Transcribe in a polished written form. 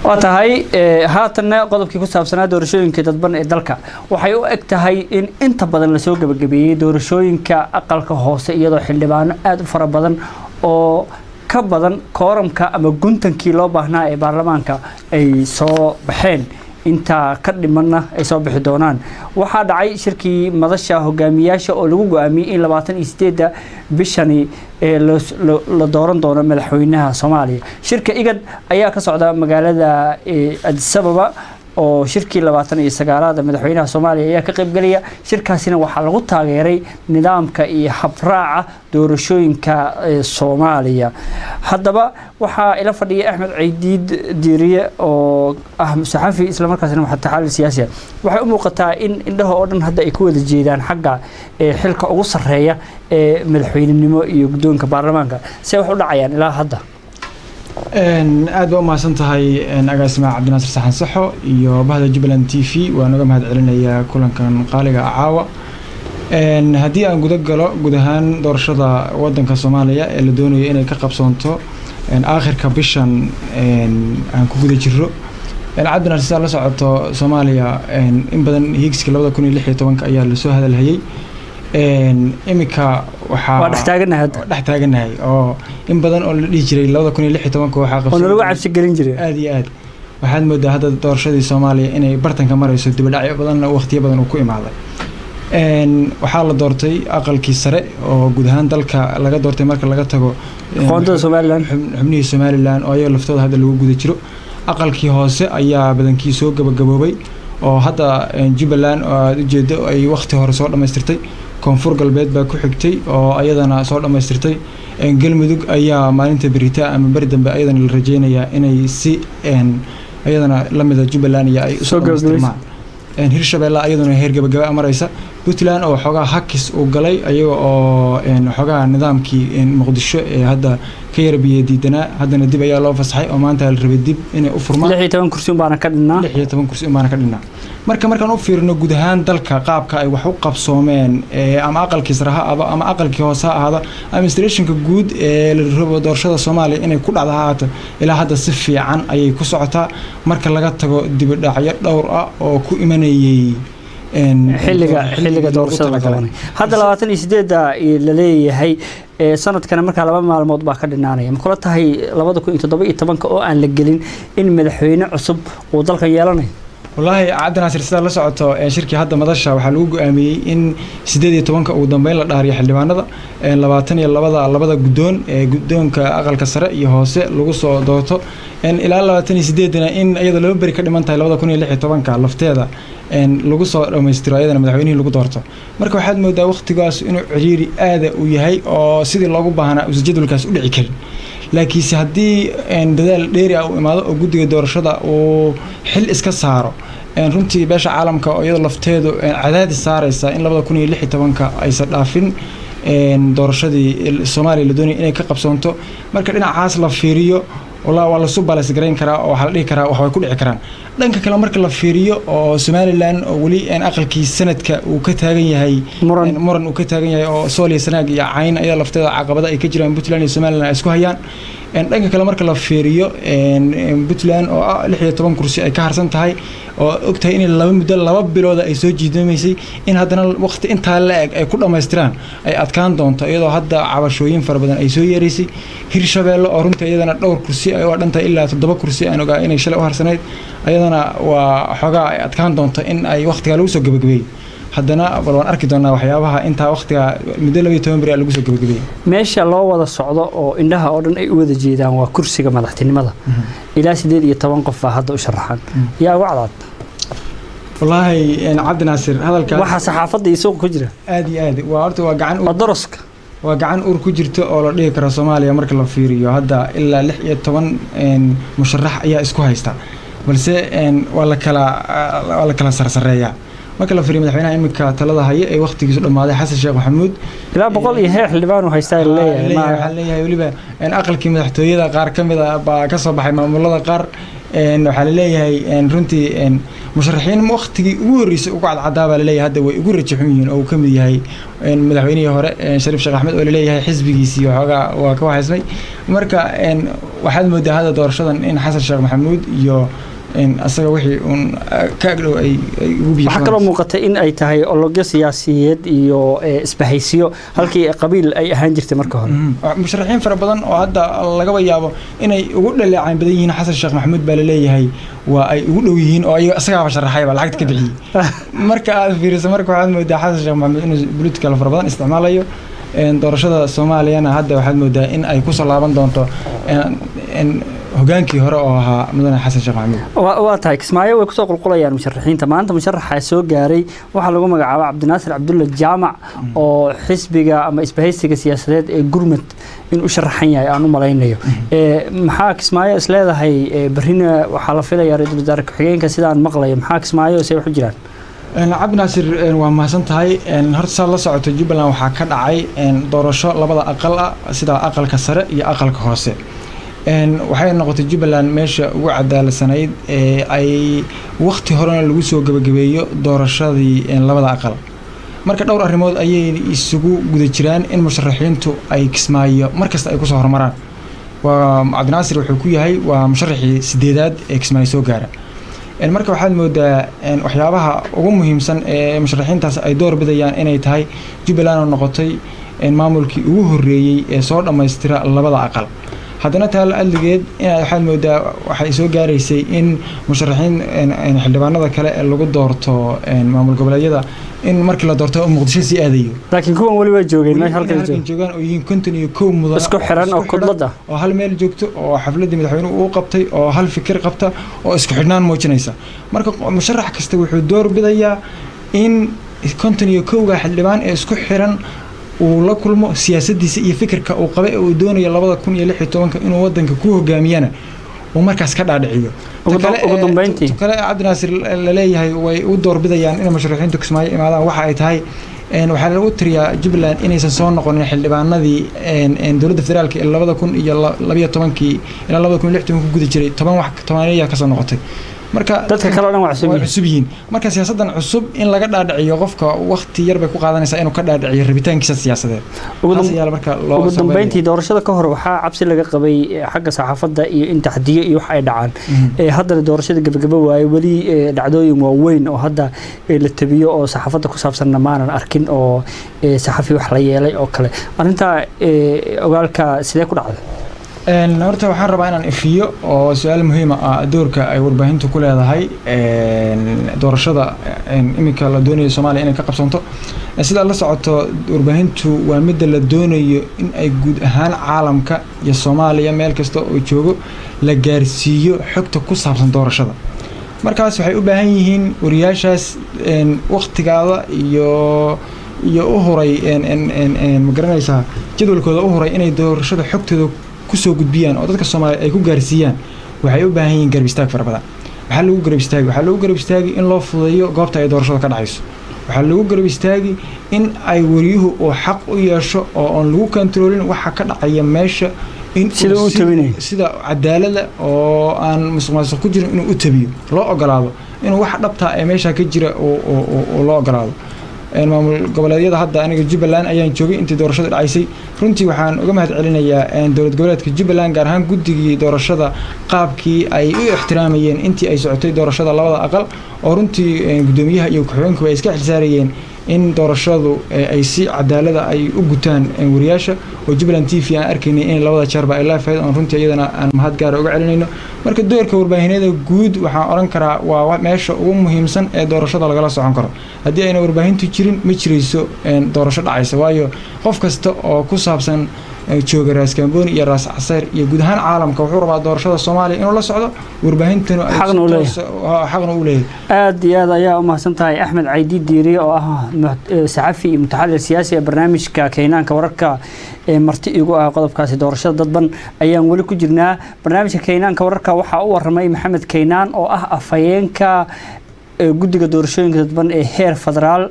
وتهاي هاتنا قضب كي كسب سنة دورشوين كتدبن الدلكة وحيو اكتهاي إن أنت بدن لسوق بجبي دورشوين كأقل كهوس يضع حلبان أد فربدن أو كبدن كورم كأما جنتن كيلو بهنا برلمان كا أي صو بحين أنت كد منا أي صو بحدونان واحد عاي شركي مدرسة هجامية أو لوجو أمي إن لبعتن استيدا بشني لدوران دونا ملحوينها صوماليا شركة إيجاد أيها كصعدة مقالة السبب أو شركة لبعتن يسجارات ملحوينها صوماليا أيها كقريب قليا شركة سنة وحلقتها غيري نظام كأي حفراعة دورشوين كصوماليا هذا بقى وحا إلى فدي أحمد عيديد ديرية أو أحمد صحفي إسلام مركز حتى حال السياسية وحا أموقتها إن ده أردن هذا يكون الجيدان حقا حلقة أوصر هي ملحوين النمو يقدون كبرلمان سيوحوا لعيان إلى هذا aad ma santahay agaasima Cabdinaasir Saxan Saxo iyo bahda Jubaland TV waan uga mahad celinayaa kulankan qaaliga caawa hadii aan guud ahaan doorashada wadanka Soomaaliya ee la doonayo inay ka qabsoonto aakhirka bishan aan ku guda jirro Cabdinaasir la socoto Soomaaliya in badan higska 2016 ayaa la soo hadalhayay imika waxa dhaxtaaganahay oo in badan oo la dhigi jiray 2016 waxa qabsan oo lagu cabsi gelin jiray aad iyo aad waxaad moodaa hadda doorashadii Soomaaliya inay bartanka marayso dib u dhacyo badan waqtiyo badan uu ku imaaday waxa la doortay aqalkii sare oo guud ahaan dalka laga doortay marka laga tago qoondada Soomaaliland xubnihii Soomaaliland oo ay laftooda hadda lagu guda jiro aqalkii hoose ayaa badankii soo gabagaboobay oo hadda Jubaland oo ujeedo ay waqti hore soo dhameystirtay koonfur galbeed baa ku xigtay oo ayadana soo dhameystirtay galmudug ayaa maalinta berita ama bari dambe ayadana la rajeynayaa inay si ayadana lamida Jubaland iyo ay soo gabagabeeyaan Hirshabeelle ayadana heer gabagaba maraysa Puntland oo xogaa hakis uu galay ayaga oo xogaa nidaamkii Muqdisho ee hadda ka yarbiye diidana haddana dib ayaa loo fasaxay oo maanta la rabay dib inay u furmaan 16 kursi baan ka dhignaa 16 kursi baan ka dhignaa markaan u fiirino guud ahaan dalka qaabka ay wax u qabsoomeen ama aqalkii sare ama aqalkii hoose ahaada administrationka guud ee la rabo doorashada Soomaaliya inay ku dhacdo ilaa hadda si fiican ayay ku socotaa marka laga tago dib u dhacyo dhowr ah oo ku imanayay xilliga doorashada qabanay hadda 28 la leeyahay sanadkan marka laba maalmood baa ka dhinaanaya ma kula tahay 2017 oo aan la gelin in madaxweyne cusub uu dalka yeelanayo والله Cabdinaasir sida la socoto shirkii hadda madasha waxa lagu go'aamiyay in 18 ugu dambeyn la dhaariyo xildhibaanada 22 gudoon ee gudoonka aqalka sare iyo hoose lagu soo doorto ilaa 28 in iyada laba bari ka dhiman tahay 2016 lafteeda lagu soo dhameystiro ayadana madaxweynaha lagu doorto marka waxaad moodaa waqtigaas inuu ciriiri aad u yahay oo sidii loogu baahnaa jadwalkaas u dhici karin laakiin hadii dadaal dheeri ah uu imaado oo guddiga doorashada uu xil iska saaro runtii beesha caalamka oo iyada lafteedu cadaadis saaraysa in 2016 aysan dhaafin doorashadii Soomaaliya la doonay inay ka qabsoonto marka dhinacaas la fiiriyo والله والله سوبر لسجرين كرا وحلقي كرا وحوي كل عكران لأنك كلام مركل لفيريو أو سوماليلاند ولي أن أقل كي سنة وكتاجي هاي مرن وكتاجي هاي أو سولي سنة عين أي لفتة عقبة أي كجرا بوتلاند سوماليلاند إسكو هيان أن لأنك كلام مركل لفيريو أن بوتلاند أو لحية طبعا كرسي أي كهرسنت هاي أو أكتها إن اللي بدل اللي ببلوده أي سوجي دميسي إن هذا الوقت أنت هلا أي كل ما يستران أي أتكان دون تأيضا هذا عبشوين فربنا أي سوي ريسي هيرشابيل أورنت أيضا دور كرسي أي وقت إلا تدبر كرسي أنا قاعد إني شلوا هرسنايد أيضا وحاجة أتكان دون إن أي وقت قالوا سوق بجبي حدنا بلوان أركض أنا وحيابها أنت وقت مدلوا يتومبري على جوسك بجبي ماشي الله وضع الصعداء إنها أورن أي وذا جيدا وكرسي كما تحتني ماذا إلى سديد يتوقف هذا وشرحان يا وعضات والله إن Cabdinaasir hadalka waxa saxaafada iyo suuq ku jira aadi waa gacan u daraska waa gacan ur ku jirto oo la dhigi karo Soomaaliya marka la fiiriyo hadda ilaa 16 musharax ayaa isku haysta balse waa la kala sarsareeyaa marka la fiiriyo madaxweynaha imika talada haya ee waqtigiisu dhamaaday Xasan Sheekh Maxamuud ilaa 100 iyo heer xildhibaan u haystaa leeyahay waliba aqalkii madaxtooyada qaar kamida baa ka soo baxay maamulada qaar waxa la leeyahay runtii musharaxiin waqtigii ugu horeysay ugu cadcadaaba la leeyahay hadda way ugu rajaxun yihiin oo kamid yahay madaxweynihii hore Shariif Sheekh Axmed oo la leeyahay xisbigiisii waxa waa ka wahaysmay marka waxaad moodaa hadda doorashadan in xasan sheekh maxamuud iyo asaga wixii uun ka agdhow ay ugu biyo waxaa kaloo muuqata in ay tahay ologyo siyaasiyeed iyo isbahaysiyo halkii qabiil ay ahaan jirtay marka hore musharaxiin fara badan oo hadda lagaba yaabo inay ugu dhaleecaan badan yihiin xasan sheekh maxamuud baa laleeyahay waa ay ugu dhow yihiin oo ayaga asagaaba sharaxayba lacagta ka bixiyey marka aad fiiriso marka waxaad moodaa xasan sheekh maxamuud inuu political fara badan isticmaalayo doorashada soomaaliyana hadda waxaad moodaa in ay kusoo laaban doonto hogaankii hore oo ahaa mudane xasan sheekh maxamuud waa tahay kismaayo way kusoo qulqulayaan musharaxiinta maanta musharaxa soo gaaray waxaa lagu magacaaba cabdinaasir cabdulle jaamac oo xisbiga ama isbahaysiga siyaasadeed ee gurmud in u sharaxan yahay aan u malaynayo maxaa kismaayo is leedahay berrina waxaa la filayaa ra-iisul wasaare ku-xigeenka sidaan maqlayo maxaa kismaayo say wax u jiraan cabdinaasir waa mahadsan tahay horta saad la socoto jubbaland waxaa ka dhacay doorasho labada aqal ah sida aqalka sare iyo aqalka hoose waxay noqotay jubbaland meesha ugu cadaaladsanayd ee ay waqti horena lagu soo gabagabeeyo doorashadii labada aqal marka dhowr arrimood ayay isugu guda jiraan in musharaxiintu ay kismaayo markasta ay kusoo horumaraan waa cabdinaasir wuxuu ku yahay waa musharaxii 8aad ee kismaayo soo gaara marka waxaad moodaa waxyaabaha ugu muhiimsan ee musharaxiintaas ay door bidayaan inay tahay jubbaland oo noqotay maamulkii ugu horeeyay ee soo dhammaystira labada aqal haddana taa adligeed waxaad moodaa waxay soo gaaraysay in musharaxiin xildhibaanada kale ee lagu doorto maamul goboleedyada in markii la doorto muqdisho sii aadayo laakiin kuwan wali waa joogeen meel halkan joogaan oo yihiin 51 mudan isku xiran oo kudlada oo hal meel joogto oo xafladii madaxweynuhu uu qabtay oo hal fikir qabta oo isku xidhnaan muujinaysa marka musharax kasta wuxuu door bidayaa in 51 xildhibaan ee isku xiran uu la kulmo siyaasadiisa iyo fikirka uu qabay uu doonayo 2016 inuu wadanka ku hogaamiyana uu markaas ka dhaadhiciyo ugu dambeyntii kale cabdinaasir la leeyahay way u door bidayaan in musharaxiintu Kismaayo imaadaan waxa ay tahay waxaa lagu tiriyaa Jubbaland inaysan soo noqonin xildhibaanadii dowladda federaalka ee 2012 ilaa 2016 ku guda jiray 10 ka soo noqotay marka dadka kale oo dhan waa cusub yihiin marka siyaasadan cusub in laga dhaadhiciyo qofka waqti yar bay ku qaadanaysaa inuu ka dhaadhiciyo rabitaankiisa siyaasadeed ugu dambeyntii doorashada ka hor waxaa cabsi laga qabay xagga saxaafadda iyo in taxdiyo iyo wax ay dhacaan haddana doorashada gabagaba waaye weli dhacdooyin waaweyn oo hadda la tabiyo oo saxaafadda ku saabsanna maanan arkin oo saxafi wax la yeelay oo kale arrintaa ogaalka sidee ku dhacday horta waxaan rabaa inaan ifiyo oo su'aal muhiim ah doorka ay warbaahintu ku leedahay doorashada imika la doonayo Soomaaliya inay ka qabsanto sida la socoto warbaahintu waa mid la doonayo in ay guud ahaan caalamka iyo Soomaaliya meel kasta oo joogo la gaarsiiyo xogta ku saabsan doorashada markaas waxay u baahan yihiin wariyaashaas waqtigaada iyo u horay ma garanaysaa jadwalkooda u horay inay doorashada xogtooda kusoo gudbiyaan oo dadka Soomaaliyeed ay ku gaarsiiyaan waxay u baahan yihiin garab istaag fara badan waxaa lagu garab istaagi in loo fududeeyo goobta ay doorashada ka dhacayso waxaa lagu garab istaagi in ay wariyuhu oo xaq u yeesho oo aan lagu kontroolin waxa ka dhacaya meesha in sida cadaalada oo aan musuqmaasuq ku jirin inuu u tabiyo loo ogolaado inuu wax dhabta ee meesha ka jira oo loo ogolaado maamul goboleedyada hadda aniga Jubbaland ayaan joogay intii doorashada dhacaysay runtii waxaan uga mahad celinayaa dowlad goboleedka Jubbaland gaar ahaan guddigii doorashada qaabkii ay u ixtiraamayeen intii ay socotay doorashada labada aqal oo runtii gudoomiyaha iyo ku-xigeenku ay iska xilsaarayeen in doorashadu ay si cadaalad ah ay u gutaan wariyaasha oo Jubbaland TV aan arkaynay in labada jeerba ay laafayeen oo runtii iyadana aan mahad gaar uga celinayno marka doorka warbaahineeda guud waxaan oran karaa waa meesha ugu muhiimsan ee doorashada lagala socon karo haddii ayna warbaahintu jirin ma jirayso doorasho dhacaysa waayo qof kasta oo ku saabsan jooga Raas Kambooni iyo Raas Casayr iyo guud ahaan caalamka wuxuu rabaa doorashada Soomaaliya inuu la socdo warbaahintana xaqna u leeyahay aad iyo aad ayaa u mahadsantahay Axmed Caydi Diiri oo ah saxafi iyo mutaxalil siyaasi ee barnaamijka Keenaanka wararka marti igu ah qodobkaasi doorashada dadban ayaan wali ku jirnaa barnaamijka Keenaanka wararka waxa uu waramay Maxamed Keenaan oo ah afhayeenka guddiga doorashooyinka dadban ee heer federaal